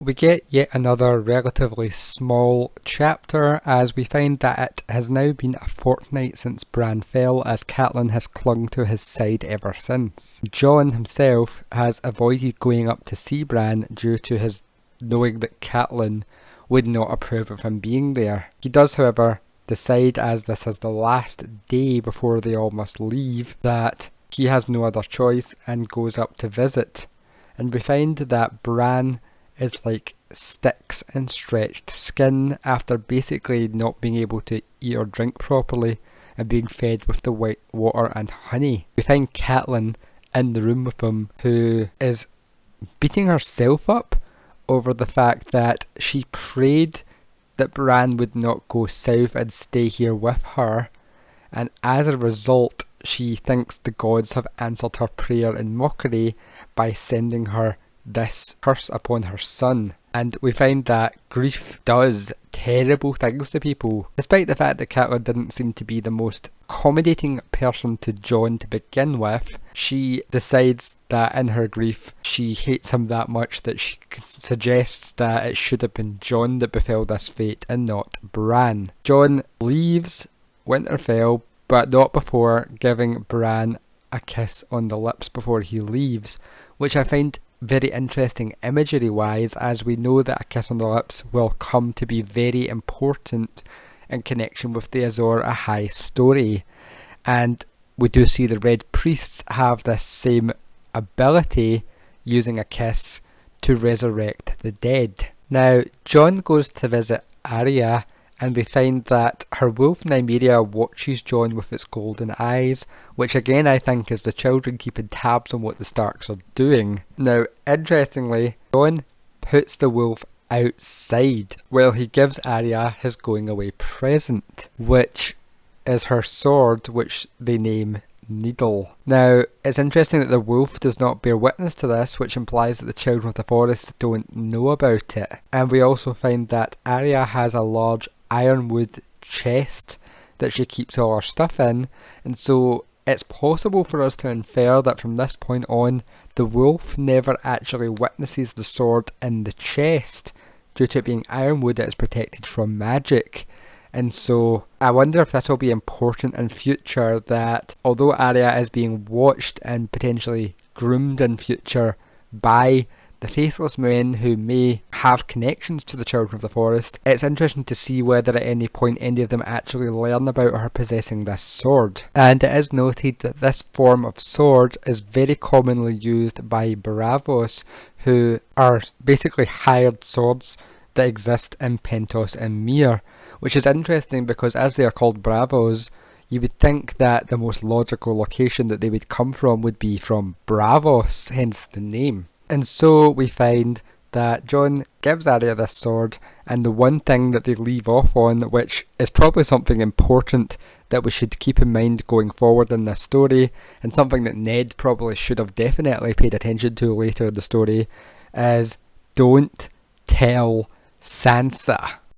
We get yet another relatively small chapter as we find that it has now been a fortnight since Bran fell, as Catelyn has clung to his side ever since. Jon himself has avoided going up to see Bran due to his knowing that Catelyn would not approve of him being there. He does, however, decide, as this is the last day before they all must leave, that he has no other choice and goes up to visit. And we find that Bran is like sticks and stretched skin after basically not being able to eat or drink properly and being fed with the white water and honey. We find Catelyn in the room with him, who is beating herself up over the fact that she prayed that Bran would not go south and stay here with her, and as a result she thinks the gods have answered her prayer in mockery by sending her this curse upon her son. And we find that grief does terrible things to people. Despite the fact that Catelyn didn't seem to be the most accommodating person to Jon to begin with, she decides that in her grief she hates him that much that she suggests that it should have been Jon that befell this fate and not Bran. Jon leaves Winterfell, but not before giving Bran a kiss on the lips before he leaves, which I find very interesting imagery wise, as we know that a kiss on the lips will come to be very important in connection with the Azor Ahai story. And we do see the Red Priests have this same ability, using a kiss to resurrect the dead. Now, Jon goes to visit Arya, and we find that her wolf Nymeria watches Jon with its golden eyes, which again I think is the children keeping tabs on what the Starks are doing. Now, interestingly, Jon puts the wolf outside while he gives Arya his going away present, which is her sword, which they name Needle. Now, it's interesting that the wolf does not bear witness to this, which implies that the children of the forest don't know about it. And we also find that Arya has a large ironwood chest that she keeps all her stuff in, and so it's possible for us to infer that from this point on the wolf never actually witnesses the sword in the chest due to it being ironwood that is protected from magic. And so I wonder if this will be important in future, that although Arya is being watched and potentially groomed in future by the Faithless Men who may have connections to the Children of the Forest, it's interesting to see whether at any point any of them actually learn about her possessing this sword. And it is noted that this form of sword is very commonly used by Bravos, who are basically hired swords that exist in Pentos and Myr, which is interesting because as they are called Bravos, you would think that the most logical location that they would come from would be from Bravos, hence the name. And so we find that Jon gives Arya this sword, and the one thing that they leave off on, which is probably something important that we should keep in mind going forward in this story, and something that Ned probably should have definitely paid attention to later in the story, is don't tell Sansa.